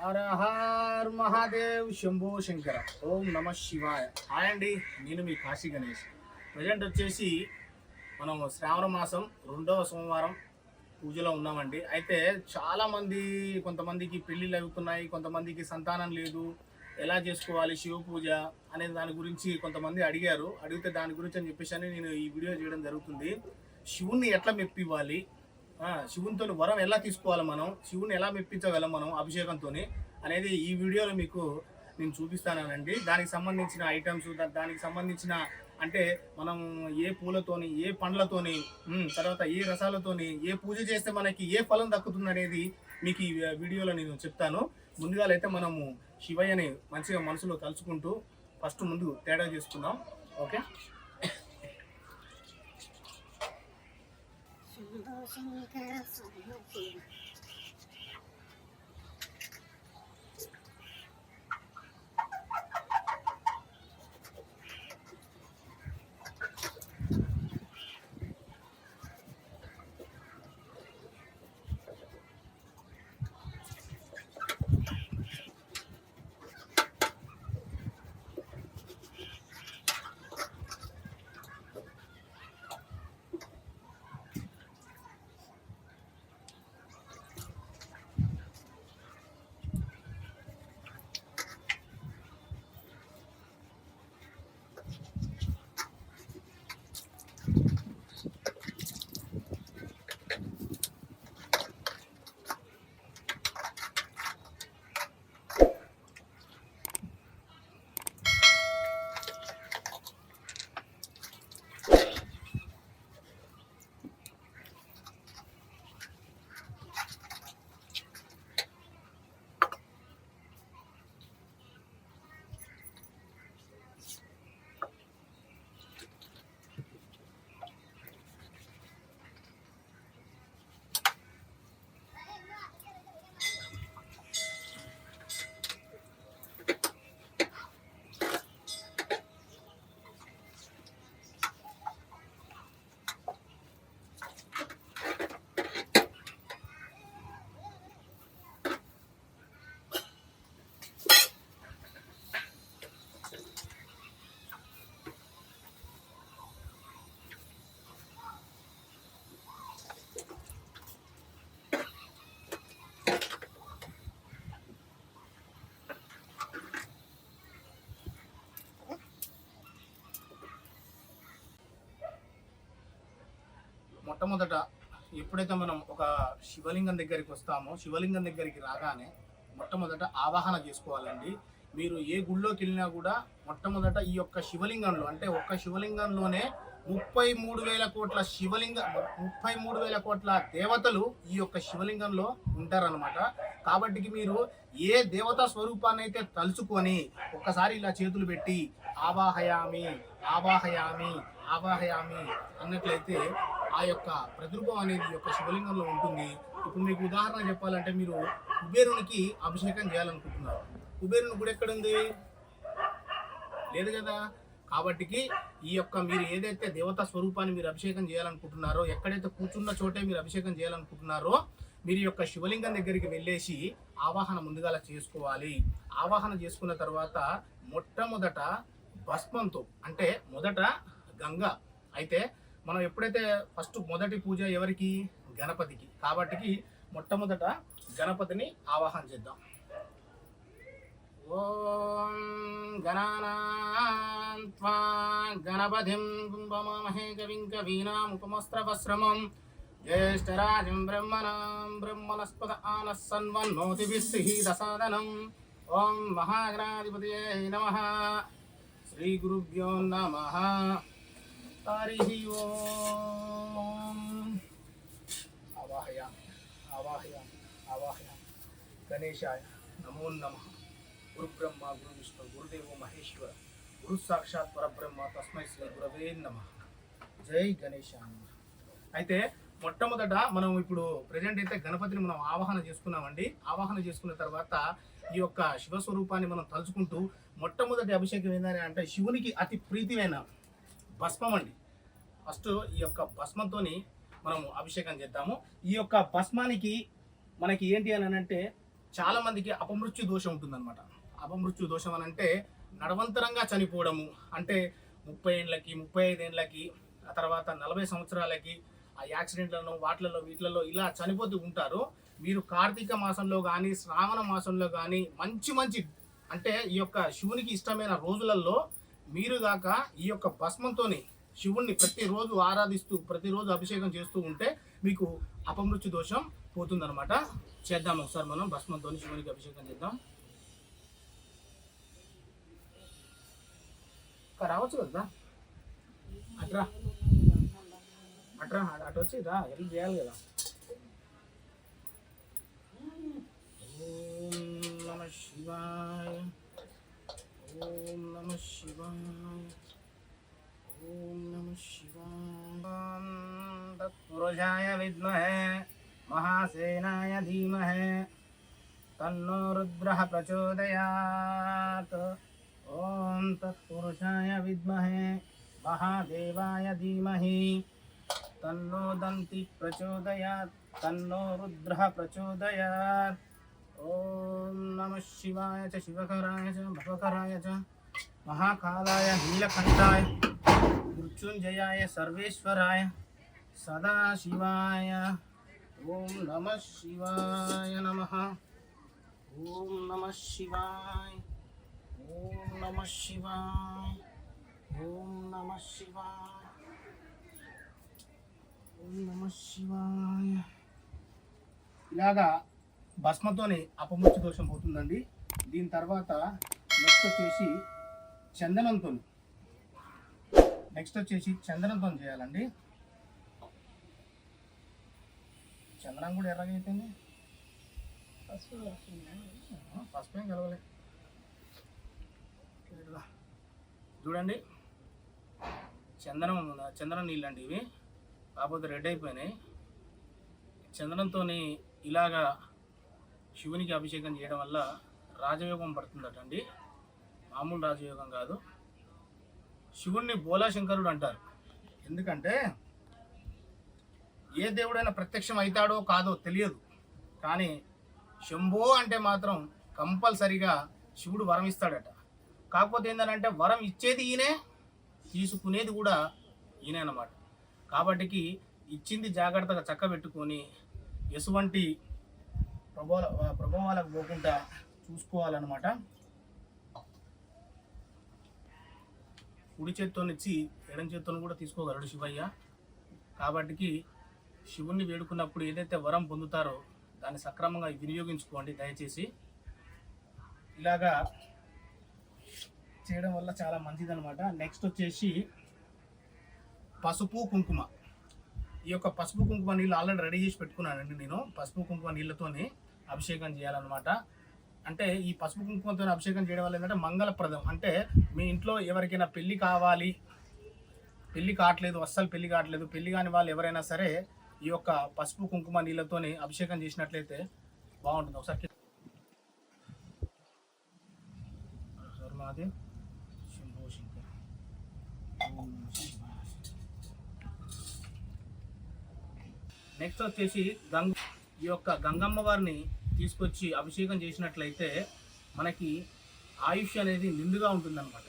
హర her Mahadev Shambho Shankara. ఓం నమ శివాయ. Hi అండి, నేను మీ కాశీ గణేష్. ప్రజెంట్ వచ్చేసి మనం శ్రావణ మాసం 2వ సోమవారం పూజలో ఉన్నామండి. అయితే చాలామంది, కొంతమందికి పెళ్ళిళ్ళు అవుతున్నాయి, కొంతమందికి సంతానం లేదు, ఎలా చేసుకోవాలి శివ పూజ అనే దాని గురించి కొంతమంది అడిగితే దాని గురించి అని చెప్పేసి నేను ఈ వీడియో చేయడం జరుగుతుంది. శివుణ్ణి ఎట్లా మెప్పివ్వాలి, శివునితో వరం ఎలా తీసుకోవాలి, మనం శివుని ఎలా మెప్పించగలం మనం అభిషేకంతో అనేది ఈ వీడియోలో మీకు నేను చూపిస్తానండి. దానికి సంబంధించిన ఐటమ్స్, దానికి సంబంధించిన అంటే మనం ఏ పూలతోని, ఏ పండ్లతోని, తర్వాత ఏ రసాలతోని ఏ పూజ చేస్తే మనకి ఏ ఫలం దక్కుతుంది అనేది మీకు ఈ వీడియోలో నేను చెప్తాను. ముందుగా అయితే మనము శివయ్యని మంచిగా మనసులో తలుచుకుంటూ ఫస్ట్ ముందు తేడా చేసుకుందాం. ఓకే, మొట్టమొదట ఎప్పుడైతే మనం ఒక శివలింగం దగ్గరికి వస్తామో, శివలింగం దగ్గరికి రాగానే మొట్టమొదట ఆవాహన చేసుకోవాలండి. మీరు ఏ గుళ్ళోకి వెళ్ళినా కూడా మొట్టమొదట ఈ యొక్క శివలింగంలో, అంటే ఒక్క శివలింగంలోనే 33,000 కోట్ల 33,000 కోట్ల దేవతలు ఈ యొక్క శివలింగంలో ఉంటారనమాట. కాబట్టి మీరు ఏ దేవతా స్వరూపాన్ని అయితే తలుచుకొని ఒక్కసారి ఇలా చేతులు పెట్టి ఆవాహయామి ఆవాహయామి ఆవాహయామి అన్నట్లయితే ఆ యొక్క ప్రతిరూపం అనేది యొక్క శివలింగంలో ఉంటుంది. ఇప్పుడు మీకు ఉదాహరణ చెప్పాలంటే, మీరు కుబేరునికి అభిషేకం చేయాలనుకుంటున్నారు. కుబేరుని గుడి ఎక్కడుంది? లేదు కదా. కాబట్టికి ఈ యొక్క మీరు ఏదైతే దేవతా స్వరూపాన్ని మీరు అభిషేకం చేయాలనుకుంటున్నారో, ఎక్కడైతే కూర్చున్న చోటే మీరు అభిషేకం చేయాలనుకుంటున్నారో, మీరు యొక్క శివలింగం దగ్గరికి వెళ్ళేసి ఆవాహన ముందుగా చేసుకోవాలి. ఆవాహన చేసుకున్న తర్వాత మొట్టమొదట భస్మంతో, అంటే మొదట గంగ. అయితే మనం ఎప్పుడైతే ఫస్ట్ మొదటి పూజ ఎవరికి? గణపతికి. కాబట్టి మొట్టమొదట గణపతిని ఆవాహన చేద్దాం. ఓం గణానాం త్వా గణపతిం కుంభమహే కవిం కవీనాముపమస్త్రవస్రమం జ్యేష్ఠరాజం బ్రహ్మణాం బ్రహ్మణస్పద ఆనః సన్వన్నోతిభిః దసాదనం. ఓం మహాగణాధిపతయే నమః. శ్రీ గురుభ్యో నమః. హరి ఓం. ఆవాహయామి ఆవాహయామి ఆవాహయామి. గణేశాయ నమో నమః. గురు బ్రహ్మ గురు విష్ణు గురుదేవో మహేశ్వర గురు సాక్షాత్ పరబ్రహ్మ తస్మై శ్రీ గురవే నమః. జై గణేశాయ. అయితే మొట్టమొదట మనం ఇప్పుడు ప్రజెంట్ అయితే గణపతిని మనం ఆవాహన చేసుకున్నామండి. ఆవాహన చేసుకున్న తర్వాత ఈ యొక్క శివస్వరూపాన్ని మనం తలుచుకుంటూ మొట్టమొదటి అభిషేకం ఏంటంటే, అంటే శివునికి అతి ప్రీతిమైన భస్మం అండి. ఫస్ట్ ఈ యొక్క భస్మంతో మనం అభిషేకం చేద్దాము. ఈ యొక్క భస్మానికి మనకి ఏంటి అని అంటే చాలా మందికి అపమృత్యు దోషం ఉంటుందన్నమాట. అపమృత్యు దోషం అని అంటే నడవంతరంగా చనిపోవడము, అంటే 30 ఏళ్ళకి 35 ఏళ్ళకి ఆ తర్వాత 40 సంవత్సరాలకి ఆ యాక్సిడెంట్లను వాటిలలో వీటిలలో ఇలా చనిపోతూ ఉంటారు. మీరు కార్తీక మాసంలో కానీ శ్రావణ మాసంలో కానీ మంచి మంచి అంటే ఈ యొక్క శివునికి ఇష్టమైన రోజులలో మీరు దాకా ఈ యొక్క భస్మంతోని శివుణ్ణి ప్రతిరోజు ఆరాధిస్తూ ప్రతిరోజు అభిషేకం చేస్తూ ఉంటే మీకు అపమృత్యు దోషం పోతుందన్నమాట. చేద్దాం ఒకసారి మనం భస్మంతో శివునికి అభిషేకం చేద్దాం. రావచ్చు కదా అట్రా అట్రా అటు వచ్చి రా హెల్ప్ చేయాలి కదా. ఓం నమ శివాయ ఓం నమ శివాయ ఓం నమ శివాయ. తత్పురుషాయ విద్మహే మహాసేనాయ ధీమహే తన్నో రుద్రః ప్రచోదయాత్. ఓం తత్పురుషాయ విద్మహే మహాదేవాయ ధీమహి తన్నో దంతి ప్రచోదయాత్ తన్నో రుద్రః ప్రచోదయాత్. ఓం నమః శివాయ చ శివకరాయ చ భవకరాయ చ మహాకాలాయ నీలకంఠాయ మృత్యుంజయాయ సర్వేశ్వరాయ సదాశివాయ. ఓం నమః శివాయ నమః. ఓం నమః శివాయ ఓం నమః శివాయ ఓం నమః శివాయ ఓం నమః శివాయ. ఇలాగా భస్మతోని అపమృత్యు దోషం పోతుందండి. దీని తర్వాత నెక్స్ట్ వచ్చేసి చందనంతో చేయాలండి. చందనం కూడా ఎర్రగా అయిపోయింది, పసుపు ఏం కలవలే. చూడండి చందనం నీళ్ళు అండి ఇవి, కాకపోతే రెడ్ అయిపోయినాయి. చందనంతో ఇలాగా శివునికి అభిషేకం చేయడం వల్ల రాజయోగం పడుతుందట అండి. మామూలు రాజయోగం కాదు. శివుణ్ణి బోలాశంకరుడు అంటారు. ఎందుకంటే ఏ దేవుడైనా ప్రత్యక్షం అవుతాడో కాదో తెలియదు, కానీ శంభో అంటే మాత్రం కంపల్సరిగా శివుడు వరం ఇస్తాడట. కాకపోతే ఏంటంటే వరం ఇచ్చేది ఈయనే, తీసుకునేది కూడా ఈయనే అన్నమాట. కాబట్టికి ఇచ్చింది జాగ్రత్తగా చక్కబెట్టుకొని ఎటువంటి ప్రభావాలకు పోకుండా చూసుకోవాలన్నమాట. కుడి చేత్తోనిచ్చి ఎడం చేత్తోని కూడా తీసుకోగలడు శివయ్య. కాబట్టికి శివుణ్ణి వేడుకున్నప్పుడు ఏదైతే వరం పొందుతారో దాన్ని సక్రమంగా వినియోగించుకోండి దయచేసి. ఇలాగా చేయడం వల్ల చాలా మంచిదన్నమాట. నెక్స్ట్ వచ్చేసి పసుపు కుంకుమ. ఈ యొక్క పసుపు కుంకుమ నీళ్ళు ఆల్రెడీ రెడీ చేసి పెట్టుకున్నానండి నేను. పసుపు కుంకుమ నీళ్ళతోని అభిషేకం చేయాలన్నమాట. అంటే ఈ పసుపు కుంకుమతో అభిషేకం చేయడం వల్ల ఏంటంటే మంగళప్రదం. అంటే మీ ఇంట్లో ఎవరికైనా పెళ్ళి కావాలి, పెళ్ళి కావట్లేదు, అస్సలు పెళ్ళి కావట్లేదు, పెళ్ళి కాని వాళ్ళు ఎవరైనా సరే ఈ యొక్క పసుపు కుంకుమ నీళ్ళతోని అభిషేకం చేసినట్లయితే బాగుంటుంది. ఒకసారి నెక్స్ట్ వచ్చేసి ఈ యొక్క గంగమ్మ వారిని తీసుకొచ్చి అభిషేకం చేసినట్లయితే మనకి ఆయుష్ అనేది నిండుగా ఉంటుందన్నమాట.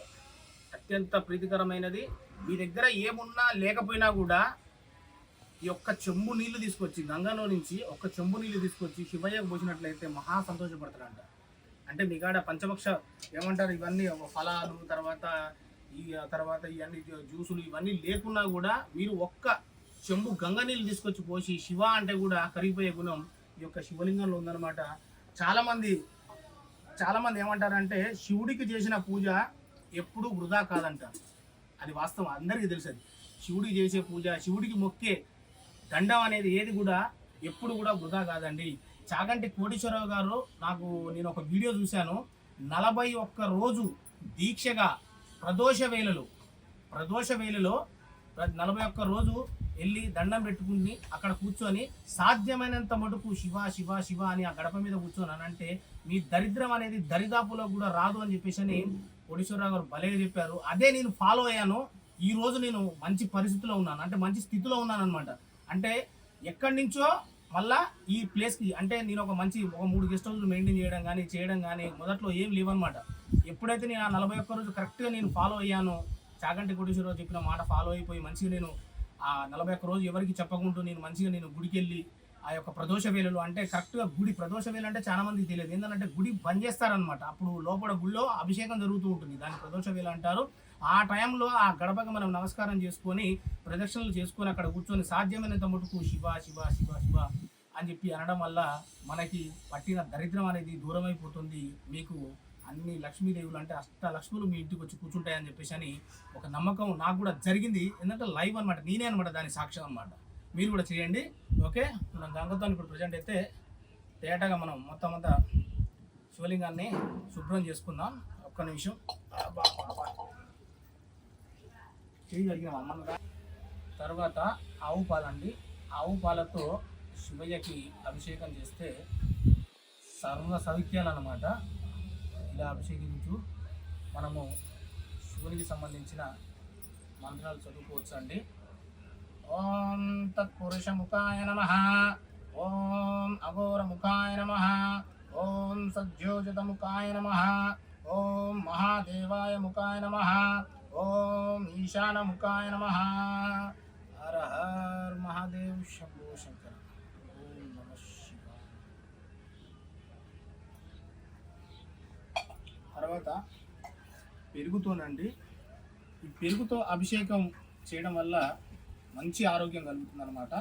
అత్యంత ప్రీతికరమైనది. మీ దగ్గర ఏమున్నా లేకపోయినా కూడా ఈ యొక్క చెంబు నీళ్లు తీసుకొచ్చి గంగలో నుంచి ఒక చెంబు నీళ్లు తీసుకొచ్చి శివయ్యకు పోసినట్లయితే మహా సంతోషపడతారంట. అంటే మీ కాడ పంచభక్ష ఏమంటారు ఇవన్నీ ఫలాలు తర్వాత ఇవన్నీ జ్యూసులు ఇవన్నీ లేకున్నా కూడా మీరు ఒక్క చెంబు గంగ నీళ్ళు తీసుకొచ్చి పోసి శివ అంటే కూడా కరిగిపోయే గుణం ఈ యొక్క శివలింగంలో ఉందన్నమాట. చాలామంది ఏమంటారంటే శివుడికి చేసిన పూజ ఎప్పుడూ వృధా కాదంటారు. అది వాస్తవం, అందరికీ తెలుసు. అది శివుడికి చేసే పూజ, శివుడికి మొక్కే దండం అనేది ఏది కూడా ఎప్పుడు కూడా వృధా కాదండి. చాగంటి కోటేశ్వరరావు గారు నేను ఒక వీడియో చూశాను. 41 రోజు దీక్షగా ప్రదోష వేళలో 41 రోజు వెళ్ళి దండం పెట్టుకుని అక్కడ కూర్చొని సాధ్యమైనంత మటుకు శివ శివ శివ అని ఆ గడప మీద కూర్చొని అంటే మీ దరిద్రం అనేది దరిదాపులో కూడా రాదు అని చెప్పేసి కోటేశ్వరరావు గారు భలేగా చెప్పారు. అదే నేను ఫాలో అయ్యాను. ఈ రోజు నేను మంచి పరిస్థితిలో ఉన్నాను, అంటే మంచి స్థితిలో ఉన్నాను అనమాట. అంటే ఎక్కడి నుంచో మళ్ళా ఈ ప్లేస్కి అంటే నేను ఒక 3 గెస్ట్ హౌస్లు మెయింటైన్ చేయడం కానీ మొదట్లో ఏం లేవన్నమాట. ఎప్పుడైతే నేను ఆ 41 రోజు కరెక్ట్గా నేను ఫాలో అయ్యానో, చాగంటి కోటేశ్వరరావు చెప్పిన మాట ఫాలో అయిపోయి మంచిగా నేను ఆ 41 రోజు ఎవరికి చెప్పకుండా నేను గుడికి వెళ్ళి ఆ యొక్క ప్రదోష వేళలు అంటే కరెక్ట్గా గుడి ప్రదోష వేళ అంటే చాలా మందికి తెలియదు. ఏంటంటే గుడి బంద్ చేస్తారనమాట. అప్పుడు లోపల గుడిలో అభిషేకం జరుగుతూ ఉంటుంది, దాన్ని ప్రదోష వేళ అంటారు. ఆ టైంలో ఆ గడపకి మనం నమస్కారం చేసుకొని ప్రదక్షిణలు చేసుకొని అక్కడ కూర్చొని సాధ్యమైనంత మటుకు శివ శివ శివ శివ అని చెప్పి అనడం వల్ల మనకి పట్టిన దరిద్రం అనేది దూరం అయిపోతుంది. మీకు అన్ని లక్ష్మీదేవులు అంటే అష్టలక్ష్ములు మీ ఇంటికి వచ్చి కూర్చుంటాయని చెప్పేసి అని ఒక నమ్మకం నాకు కూడా జరిగింది. ఎందుకంటే లైవ్ అనమాట, నేనే అనమాట దాని సాక్ష్యం అనమాట. మీరు కూడా చేయండి. ఓకే, మనం గంగతో ఇప్పుడు ప్రజెంట్ అయితే తేటగా మనం మొత్తం అంతా శివలింగాన్ని శుభ్రం చేసుకుందాం. ఒక్క నిమిషం చేయగలిగినాం అమ్మ. తర్వాత ఆవు పాలండి. ఆవు పాలతో శివయ్యకి అభిషేకం చేస్తే సర్వ సౌఖ్యాలు అన్నమాట. ఇలా అభిషేకించు మనము శివునికి సంబంధించిన మంత్రాలు చదువుకోవచ్చు అండి. ఓం తత్పురుషముఖాయ నమః, ఓం అఘోరముఖాయ నమః, ఓం సజ్జోజతముఖాయ నమః, ఓం మహాదేవాయ ముఖాయ నమః, ఓం ఈశానముఖాయ నమః. హర హర మహాదేవ్ శంభో శంకర. ఓం నమః శివాయ. తర్వాత పెరుగుతోనండి. ఈ పెరుగుతో అభిషేకం చేయడం వల్ల మంచి ఆరోగ్యం కలుగుతుంది అనమాట.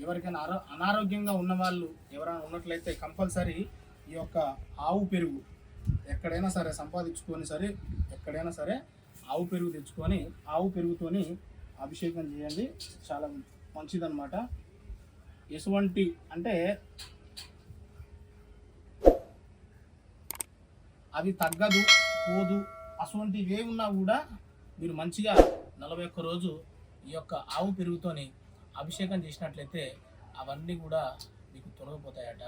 ఎవరికైనా అనారోగ్యంగా ఉన్నవాళ్ళు ఎవరైనా ఉన్నట్లయితే కంపల్సరీ ఈ యొక్క ఆవు పెరుగు ఎక్కడైనా సరే ఆవు పెరుగు తెచ్చుకొని ఆవు పెరుగుతోని అభిషేకం చేయండి. చాలా మంచిదన్నమాట. ఎటువంటి అంటే అది తగ్గదు పోదు అటువంటివి ఏ ఉన్నా కూడా మీరు మంచిగా 41 రోజు ఈ యొక్క ఆవు పెరుగుతోని అభిషేకం చేసినట్లయితే అవన్నీ కూడా మీకు తొలగిపోతాయట.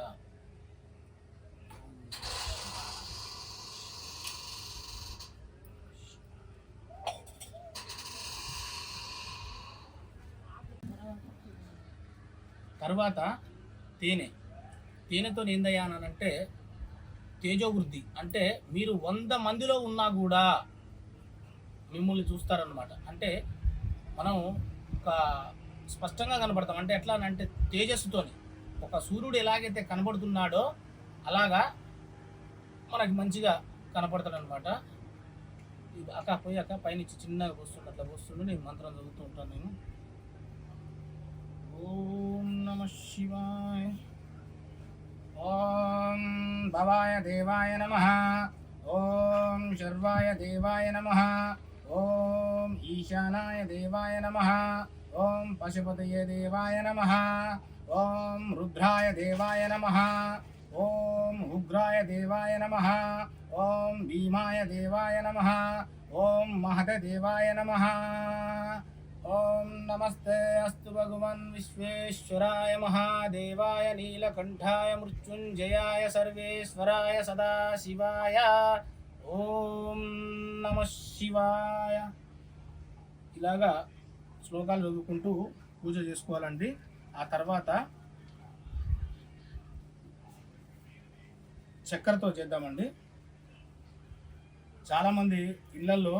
తర్వాత తేనెతో ఏందయ్యానంటే తేజోవృద్ధి అంటే మీరు 100 మందిలో ఉన్నా కూడా మిమ్మల్ని చూస్తారనమాట. అంటే మనం ఒక స్పష్టంగా కనబడతాం. అంటే ఎట్లా అంటే తేజస్సుతోని ఒక సూర్యుడు ఎలాగైతే కనబడుతున్నాడో అలాగా మనకి మంచిగా కనపడతాడు అనమాట. ఇది పోయాక పైనుంచి చిన్నగా వస్తుండే నేను మంత్రం చదువుతూ ఉంటాను. నేను ఓం నమః శివాయ. ఓం భవాయ దేవాయ నమః, ఓం శర్వాయ దేవాయ నమః, ఓం ఈశానాయ దేవాయ నమః, ఓం పశుపతయే దేవాయ నమః, ఓం రుద్రాయ దేవాయ నమః, ఓం ఉగ్రాయ దేవాయ నమః, ఓం భీమాయ దేవాయ నమః, ఓం మహత దేవాయ నమః. ఓం నమస్తే అస్తు భగవన్ విశ్వేశ్వరాయ మహాదేవాయ నీలకంఠాయ మృత్యుంజయాయ సర్వేశ్వరాయ సదాశివాయ. ఓం నమః శివాయ. ఇలాగా శ్లోకాలు చదువుకుంటూ పూజ చేసుకోవాలండి. ఆ తర్వాత చక్కెరతో చేద్దామండి. చాలామంది ఇళ్లలో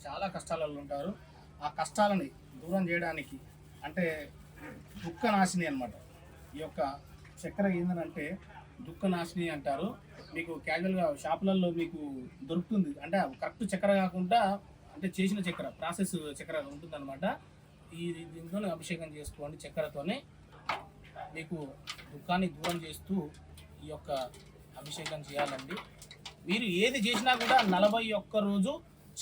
చాలా కష్టాలలో ఉంటారు. ఆ కష్టాలని దూరం చేయడానికి అంటే దుఃఖనాశిని అనమాట. ఈ యొక్క చక్కెర ఏంటంటే దుఃఖనాశిని అంటారు. మీకు క్యాజువల్గా షాపులలో మీకు దొరుకుతుంది. అంటే కరెక్ట్ చక్కెర కాకుండా అంటే చేసిన చక్కెర ప్రాసెస్ చక్కెర ఉంటుందన్నమాట. దీంతో అభిషేకం చేసుకోండి. చక్కెరతోనే మీకు దుఃఖాన్ని దూరం చేస్తూ ఈ యొక్క అభిషేకం చేయాలండి. మీరు ఏది చేసినా కూడా 41 రోజు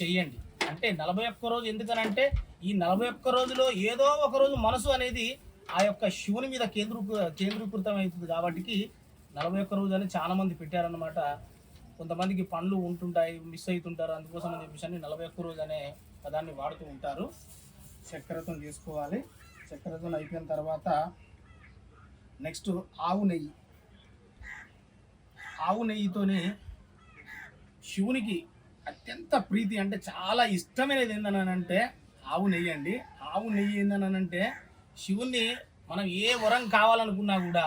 చెయ్యండి. అంటే 41 రోజు ఎందుకనంటే ఈ 41 రోజులో ఏదో ఒక రోజు మనసు అనేది ఆ యొక్క శివుని మీద కేంద్రీకృతం అవుతుంది. కాబట్టి 41 రోజు అని చాలా మంది పెట్టారనమాట. కొంతమందికి పనులు ఉంటుంటాయి, మిస్ అవుతుంటారు. అందుకోసం అని చెప్పేసి 41 రోజు అనే పదాన్ని వాడుతూ ఉంటారు. చక్కెరతో చేసుకోవాలి. చక్కెరతో అయిపోయిన తర్వాత నెక్స్ట్ ఆవు నెయ్యితోని శివునికి అత్యంత ప్రీతి అంటే చాలా ఇష్టమైనది ఏందనంటే ఆవు నెయ్యి అండి. ఆవు నెయ్యి ఏందనంటే శివుణ్ణి మనం ఏ వరం కావాలనుకున్నా కూడా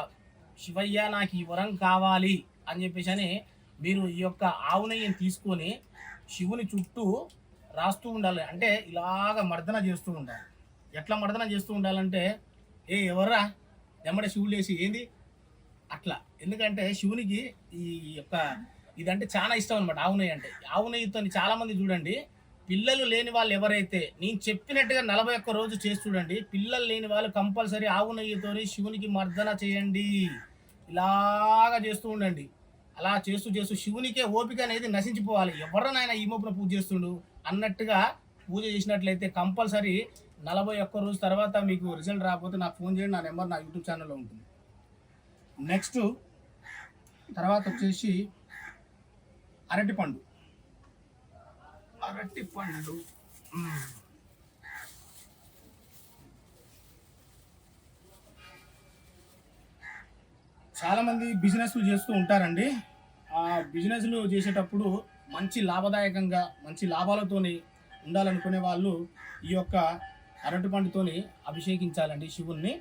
శివయ్య నాకు ఈ వరం కావాలి అని చెప్పేసి అని మీరు ఈ యొక్క ఆవు నెయ్యిని తీసుకొని శివుని చుట్టూ రాస్తూ ఉండాలి. అంటే ఇలాగ మర్దన చేస్తూ ఉండాలి. ఎట్లా మర్దన చేస్తూ ఉండాలంటే ఎవర్రా ఎమ్మడే శివుడు వేసి ఏంది అట్లా. ఎందుకంటే శివునికి ఈ యొక్క ఇదంటే చాలా ఇష్టం అనమాట ఆవు నెయ్యి అంటే. ఆవు నెయ్యితో చాలామంది చూడండి పిల్లలు లేని వాళ్ళు ఎవరైతే నేను చెప్పినట్టుగా 41 రోజు చేసి చూడండి. పిల్లలు లేని వాళ్ళు కంపల్సరీ ఆవు నెయ్యితో శివునికి మర్దన చేయండి. ఇలాగా చేస్తూ ఉండండి. అలా చేస్తూ చేస్తూ శివునికే ఓపిక అనేది నశించిపోవాలి. ఎవరినైనా ఈ మోపున పూజ చేస్తుండు అన్నట్టుగా పూజ చేసినట్లయితే కంపల్సరీ 41 రోజు తర్వాత మీకు రిజల్ట్ రాకపోతే నాకు ఫోన్ చేయండి. నా నెంబర్ నా యూట్యూబ్ ఛానల్లో ఉంటుంది. నెక్స్ట్ తర్వాత వచ్చేసి అరటిపండు. చాలామంది బిజినెస్లు చేస్తూ ఉంటారండి. ఆ బిజినెస్లు చేసేటప్పుడు మంచి లాభదాయకంగా మంచి లాభాలతోని ఉండాలనుకునే వాళ్ళు ఈ యొక్క అరటిపండుతోని అభిషేకించాలండి శివుణ్ణి.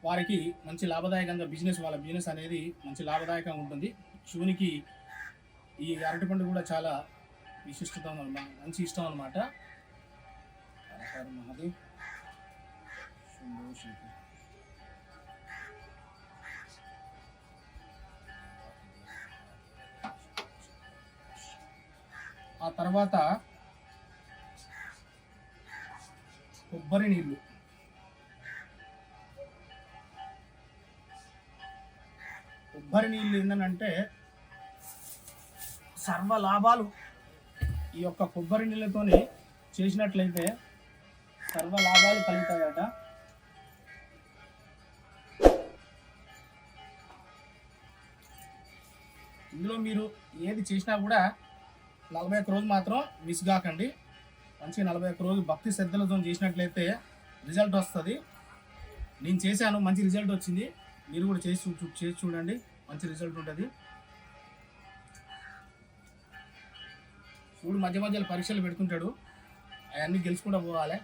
వారికి మంచి లాభదాయకంగా వాళ్ళ బిజినెస్ అనేది మంచి లాభదాయకంగా ఉంటుంది. శివునికి ఈ అరటిపండు కూడా చాలా విశిష్టత మంచి ఇష్టం అనమాట. ఆ తర్వాత కొబ్బరి నీళ్ళు. కొబ్బరి నీళ్ళు ఏంటంటే సర్వ లాభాలు ఈ యొక్క కొబ్బరి నీళ్ళతోని చేసినట్లయితే సర్వ లాభాలు కలుగుతాయట. ఇందులో మీరు ఏది చేసినా కూడా 41 రోజు మాత్రం మిస్ కాకండి. మంచి 41 రోజు భక్తి శ్రద్ధలతో చేసినట్లయితే రిజల్ట్ వస్తుంది. నేను చేశాను, మంచి రిజల్ట్ వచ్చింది. మీరు కూడా చేసి చూడండి, మంచి రిజల్ట్ ఉంటుంది. చూడు మధ్య మధ్యలో పరీక్షలు పెడుతుంటాడు, అవన్నీ గెలుచుకుంటూ పోవాలి.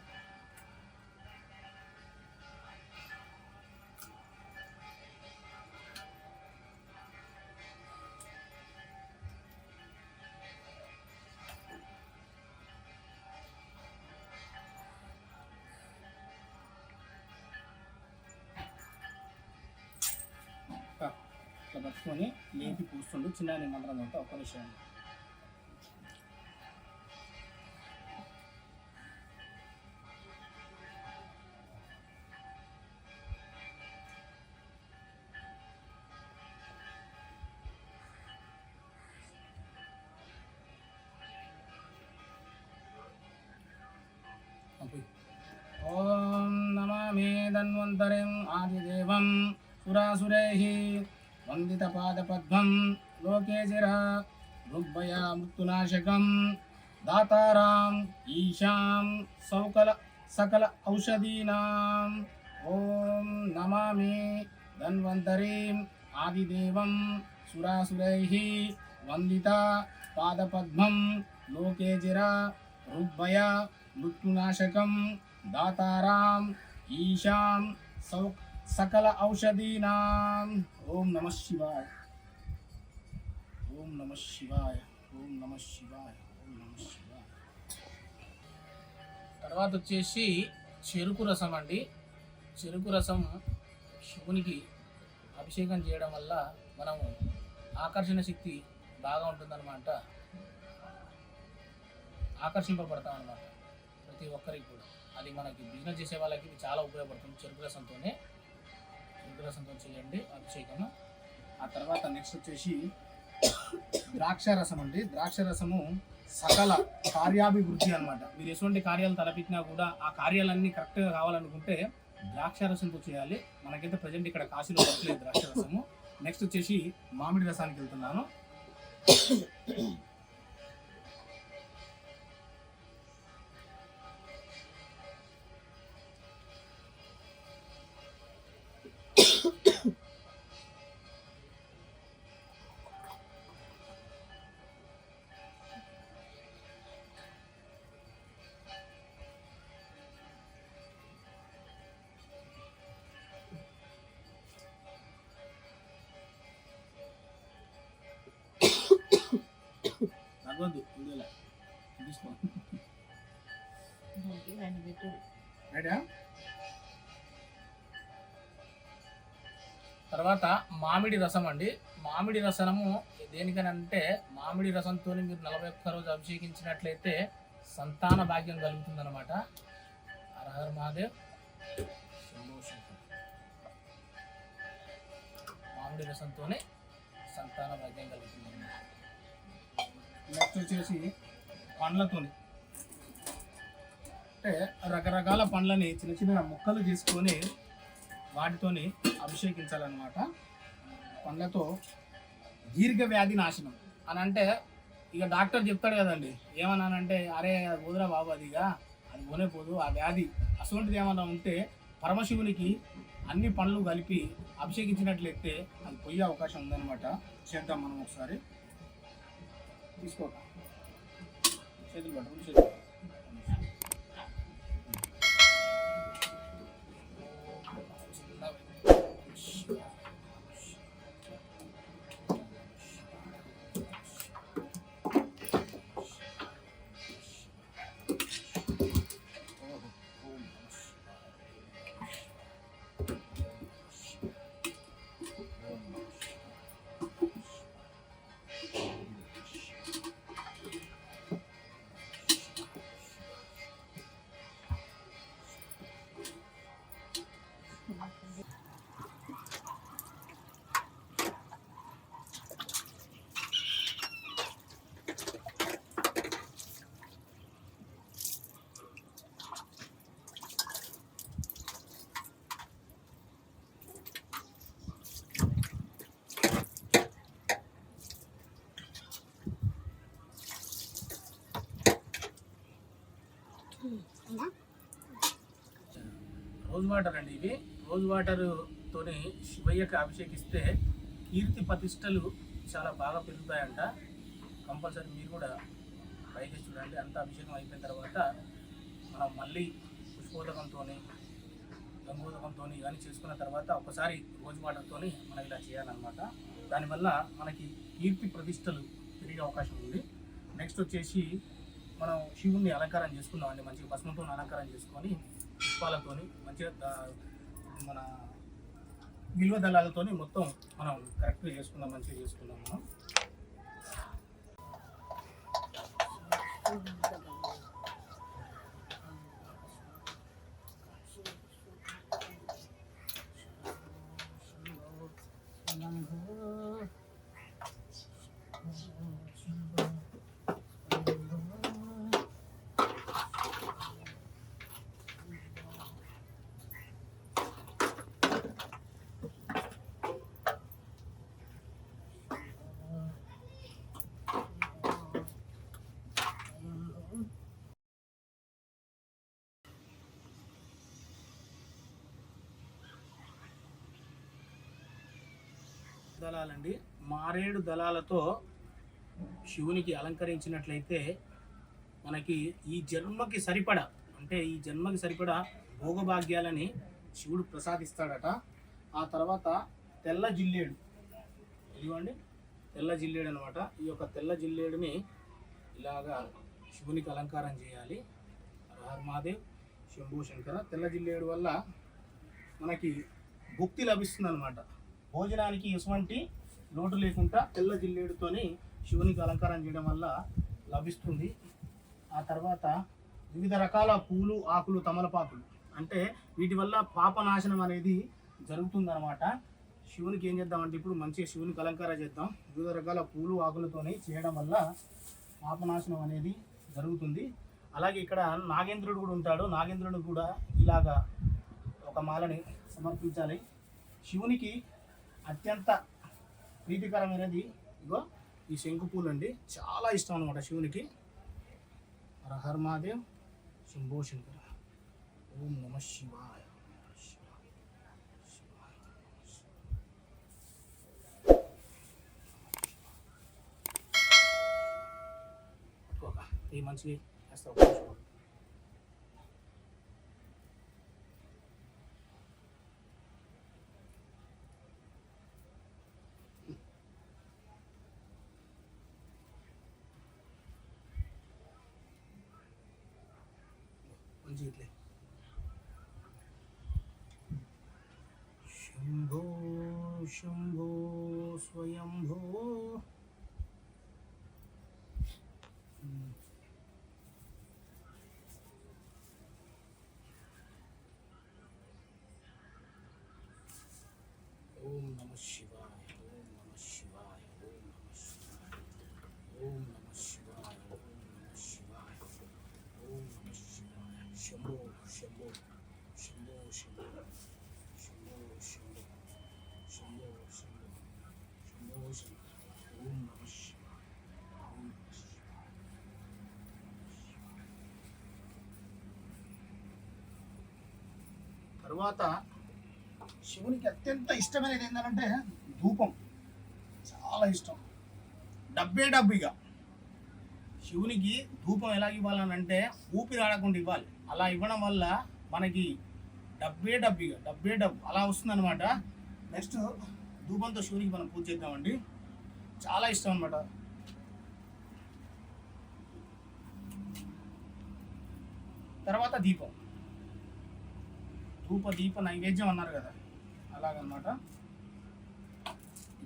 ఇట్లా పట్టుకొని లేపి పూస్తుండు. చిన్న మంత్రం అంతా ఒక్క విషయం. ఓం నమామి ధన్వంతరిం ఆదిదేవం సురాసురైః వందితపాదపద్మం లోకే చిర ఋగ్భయ మృత్యునాశకం దాతారాం ఈశాం సకల ఔషధీనాం. ఓం నమామి ధన్వంతరిం ఆదిదేవం సురాసురైః వందిత పాదపద్మం లోకే చిర ఋగ్భయ మృత్యునాశకం దాతారాం ఈశాం సకల ఔషధీనాం. ఓం నమ శివాయ, ఓం నమ శివాయ, ఓం నమ శివాయ, ఓం నమ శివాయ. తర్వాత వచ్చేసి చెరుకు రసం అండి. చెరుకు రసం శివునికి అభిషేకం చేయడం వల్ల మనము ఆకర్షణ శక్తి బాగా ఉంటుందన్నమాట. ఆకర్షింపబడతాం అన్నమాట ప్రతి ఒక్కరికి కూడా. అది మనకి బిజినెస్ చేసే వాళ్ళకి ఇది చాలా ఉపయోగపడుతుంది. చెరుకు రసంతో చేయండి అభిషేకము. ఆ తర్వాత నెక్స్ట్ వచ్చేసి ద్రాక్ష రసం అండి. ద్రాక్ష రసము సకల కార్యాభివృద్ధి అనమాట. మీరు ఎటువంటి కార్యాలు తలపెట్టినా కూడా ఆ కార్యాలన్నీ కరెక్ట్గా కావాలనుకుంటే ద్రాక్ష రసంతో చేయాలి. మనకైతే ప్రజెంట్ ఇక్కడ కాశీలో దొరకలేదు ద్రాక్ష రసము. నెక్స్ట్ వచ్చేసి మామిడి రసానికి వెళ్తున్నాను. రైటా. తర్వాత మామిడి రసం అండి. మామిడి రసము దేనికనంటే మామిడి రసంతో మీరు 41 రోజు అభిషేకించినట్లయితే సంతాన భాగ్యం కలుగుతుందన్నమాట. హర హర మహాదేవ్. మామిడి రసంతోనే సంతాన భాగ్యం కలుగుతుంది. నెక్స్ట్ వచ్చేసి పండ్లతోని, అంటే రకరకాల పండ్లని చిన్న చిన్న ముక్కలు చేసుకొని వాటితోని అభిషేకించాలన్నమాట. పండ్లతో దీర్ఘ వ్యాధి నాశనం అని అంటే ఇక డాక్టర్ చెప్తాడు కదండి, ఏమన్నానంటే అరే వదిరా బాబు అదిగా అది పోనే పోదు ఆ వ్యాధి అటువంటిది ఏమన్నా ఉంటే పరమశివునికి అన్ని పండ్లు కలిపి అభిషేకించినట్లయితే అది పోయే అవకాశం ఉందన్నమాట. చేద్దాం మనం ఒకసారి. తీసుకో చేతులు పట్టు చేతులు. రోజ్ వాటర్ అండి. ఇవి రోజ్ వాటర్తోని శివయ్యకి అభిషేకిస్తే కీర్తి ప్రతిష్టలు చాలా బాగా పెరుగుతాయంట. కంపల్సరీ మీరు కూడా పైకి చూడండి. అంత అభిషేకం అయిపోయిన తర్వాత మనం మళ్ళీ పుష్పోదకంతో గంగోదకంతో ఇవన్నీ చేసుకున్న తర్వాత ఒకసారి రోజ్ వాటర్తో మనం ఇలా చేయాలన్నమాట. దానివల్ల మనకి కీర్తి ప్రతిష్టలు పెరిగే అవకాశం ఉంది. నెక్స్ట్ వచ్చేసి మనం శివుణ్ణి అలంకారం చేసుకున్నామండి. మంచిగా భస్మంతో అలంకారం చేసుకొని పుష్పాలతోని మంచిగా మన విలువ దళాలతోని మొత్తం మనం కరెక్ట్గా చేసుకుందాం, మంచిగా చేసుకుందాం మనం. దళాలండి, మారేడు దళాలతో శివునికి అలంకరించినట్లయితే మనకి ఈ జన్మకి సరిపడా, అంటే ఈ జన్మకి సరిపడా భోగభాగ్యాలని శివుడు ప్రసాదిస్తాడట. ఆ తర్వాత తెల్ల జిల్లేడు, ఇదిగోండి తెల్ల జిల్లేడు అనమాట. ఈ యొక్క తెల్ల జిల్లేడుని ఇలాగా శివునికి అలంకారం చేయాలి. హర మహాదేవ్ శంభూ శంకర. తెల్ల జిల్లేడు వల్ల మనకి భుక్తి లభిస్తుంది అనమాట. భోజనానికి ఎటువంటి లోటు లేకుండా తెల్ల జిల్లేడుతోని శివునికి అలంకారం చేయడం వల్ల లభిస్తుంది. ఆ తర్వాత వివిధ రకాల పూలు, ఆకులు, తమలపాకులు, అంటే వీటి వల్ల పాపనాశనం అనేది జరుగుతుందన్నమాట. శివునికి ఏం చేద్దామంటే ఇప్పుడు మంచిగా శివునికి అలంకారం చేద్దాం. వివిధ రకాల పూలు, ఆకులతోని చేయడం వల్ల పాపనాశనం అనేది జరుగుతుంది. అలాగే ఇక్కడ నాగేంద్రుడు కూడా ఉంటాడు. నాగేంద్రుడు కూడా ఇలాగా ఒక మాలని సమర్పించాలి. శివునికి అత్యంత ప్రీతికరమైనది ఇగో ఈ శంకు పూలు అండి, చాలా ఇష్టం అనమాట శివునికి. హర హర మహాదేవ్ శంభో శంకర. ఓం నమ శివాయ. ఈ మంచి వేస్తావు. మంచి ఇట్లే స్వయంభూ. ఓం నమ శివాయ, ఓం నమ శివాయ, ఓం నమ శివాయ, ఓం నమ శివాయ, ఓం నమ శివాయ, ఓం నమ శివాయ. శంభో శంభో శంభో శంభో శంభో శంభో శంభో శంభో శంభో శంభో. ఓం నమ శివాయ, ఓం నమ శివాయ. తరువాత శివునికి అత్యంత ఇష్టమైనది ఏంటంటే ధూపం. చాలా ఇష్టం. డబ్బిగా శివునికి ధూపం ఎలా ఇవ్వాలనంటే ఊపిరి ఆడకుండా ఇవ్వాలి. అలా ఇవ్వడం వల్ల మనకి డబ్బు అలా వస్తుందన్నమాట. నెక్స్ట్ ధూపంతో శివునికి మనం పూజ చేద్దామండి. చాలా ఇష్టం అన్నమాట. తర్వాత దీపం, దీప నైవేద్యం అన్నారు కదా, అలాగనమాట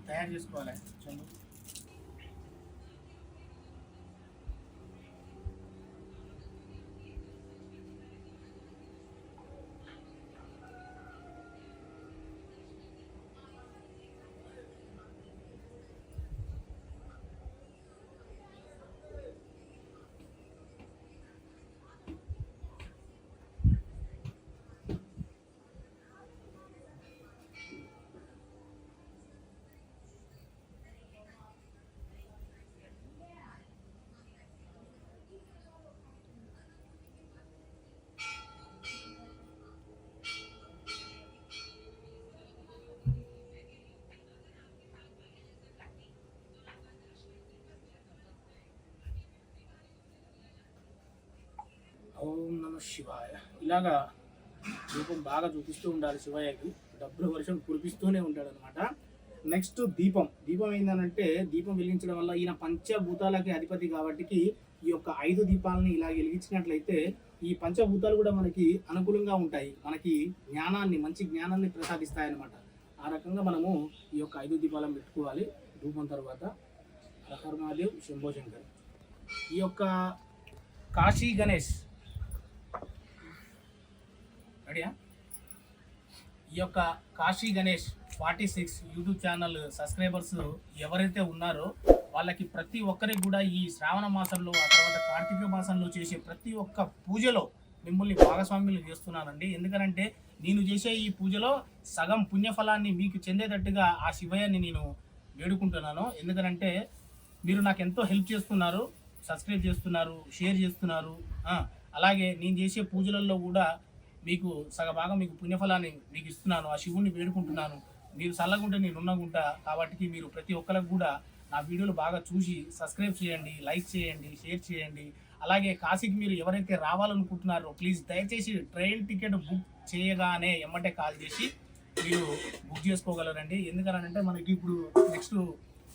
తయారు చేసుకోవాలి. చందు ఓం నమ శివాయ. ఇలాగా దీపం బాగా చూపిస్తూ ఉండాలి శివయ్యకి. డబ్బుల వర్షం కురిపిస్తూనే ఉంటాడు అనమాట. నెక్స్ట్ దీపం ఏంటంటే దీపం వెలిగించడం వల్ల ఈయన పంచభూతాలకి అధిపతి కాబట్టి ఈ యొక్క 5 దీపాలని ఇలా వెలిగించినట్లయితే ఈ పంచభూతాలు కూడా మనకి అనుకూలంగా ఉంటాయి. మనకి మంచి జ్ఞానాన్ని ప్రసాదిస్తాయి అన్నమాట. ఆ రకంగా మనము ఈ యొక్క 5 దీపాలను పెట్టుకోవాలి. ధూపం తర్వాత హర మహాదేవ్, శంభో శంకర్. ఈ యొక్క కాశీ గణేష్ రెడీయా? ఈ యొక్క Kashi Ganesh 46 YouTube channel subscribers ఎవరైతే ఉన్నారో వాళ్ళకి ప్రతి ఒక్కరికి కూడా ఈ శ్రావణ మాసంలో, ఆ తర్వాత కార్తీక మాసంలో చేసే ప్రతి ఒక్క పూజలో మిమ్మల్ని భాగస్వామ్యులు చేస్తున్నానండి. ఎందుకంటే నేను చేసే ఈ పూజలో సగం పుణ్యఫలాన్ని మీకు చెందేటట్టుగా ఆ శివయ్యని నేను వేడుకుంటున్నాను. ఎందుకంటే మీరు నాకు ఎంతో హెల్ప్ చేస్తున్నారు, సబ్స్క్రైబ్ చేస్తున్నారు, షేర్ చేస్తున్నారు. అలాగే నేను చేసే పూజలలో కూడా మీకు సగభాగం మీకు పుణ్యఫలాన్ని మీకు ఇస్తున్నాను. ఆ శివుణ్ణి వేడుకుంటున్నాను. మీరు చల్లగుంటే నేను ఉన్నగుంటా. కాబట్టి మీరు ప్రతి ఒక్కరికి కూడా నా వీడియోలు బాగా చూసి సబ్స్క్రైబ్ చేయండి, లైక్ చేయండి, షేర్ చేయండి. అలాగే కాశీకి మీరు ఎవరైతే రావాలనుకుంటున్నారో ప్లీజ్ దయచేసి ట్రైన్ టికెట్ బుక్ చేయగానే ఎమ్మటే కాల్ చేసి మీరు బుక్ చేసుకోగలరండి. ఎందుకనంటే మనకి ఇప్పుడు నెక్స్ట్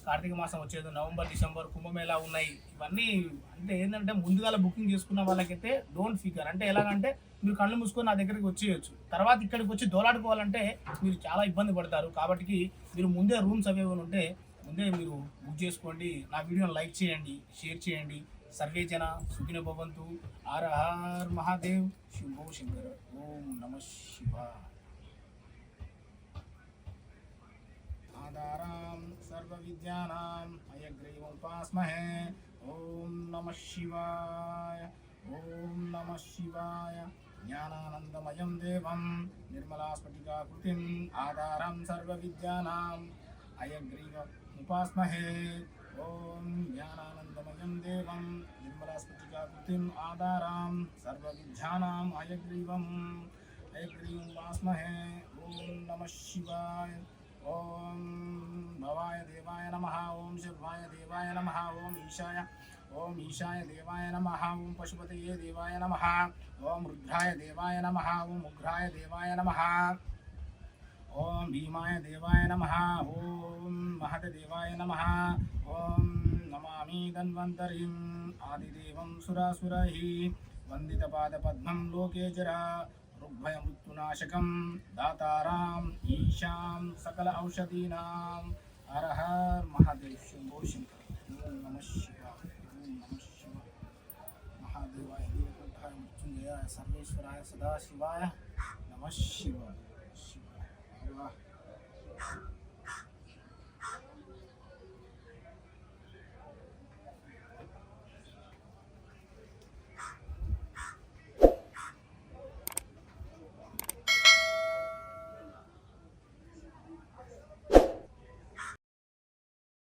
కార్తీక మాసం వచ్చేది, నవంబర్, డిసెంబర్ కుంభమేళా ఉన్నాయి. ఇవన్నీ అంటే ఏంటంటే ముందుగా బుకింగ్ చేసుకున్న వాళ్ళకైతే డోంట్ ఫిగర్. అంటే ఎలాగంటే మీరు కళ్ళు మూసుకొని నా దగ్గరికి వచ్చేయచ్చు. తర్వాత ఇక్కడికి వచ్చి దోలాడుకోవాలంటే మీరు చాలా ఇబ్బంది పడతారు. కాబట్టి మీరు ముందే రూమ్స్ అవి ఉంటే ముందే మీరు బుక్ చేసుకోండి. నా వీడియోని లైక్ చేయండి, షేర్ చేయండి. సర్వే జన సుఖినో భవంతు. హర హర మహాదేవ్, శంభో శంకర. ఓం నమ శివాయ. ఆధారాం సర్వ విద్యానాం హయగ్రీవముపాస్మహే. ఓం నమ శివాయ, ఓం నమ శివాయ. జ్ఞానానందమయం దేవం నిర్మలాస్ఫటికాకృతిం ఆధారం సర్వ విద్యానాం హయగ్రీవముపాస్మహే. ఓం జ్ఞానానందమయం దేవం నిర్మలాస్ఫటికాకృతిం ఆధారం సర్వ విద్యానాం హయగ్రీవముపాస్మహే. ఓం నమ శివాయ. ఓం భవాయ దేవాయ నమః. ఓం శివాయ దేవాయ నమః. ఓం ఈశాయ దేవాయ నమః. ఓం పశుపతయే దేవాయ నమః. ఓం రుద్రాయ దేవాయ నమః. ఓం ఉగ్రాయ దేవాయ నమః. ఓం భీమాయ దేవాయ నమః. ఓం మహదేవాయ నమః. ఓం నమామి ధన్వంతరిం ఆదిదేవం సురాసురైః వందితపాదపద్మం లోకే జరా ఋగ్భయమృత్యునాశకం దాతారాం ఈశాం సకల ఔషధీనాం హర హర్ మహాదేవ్ శంభో శంకర్. ఓం నమ శివాయ. ఓం నమ శివాయ. మహాదేవాయ నీలకంఠాయ మృత్యుంజయాయ సర్వేశ్వరాయ సదాశివాయ నమ శివాయ. శివాయ.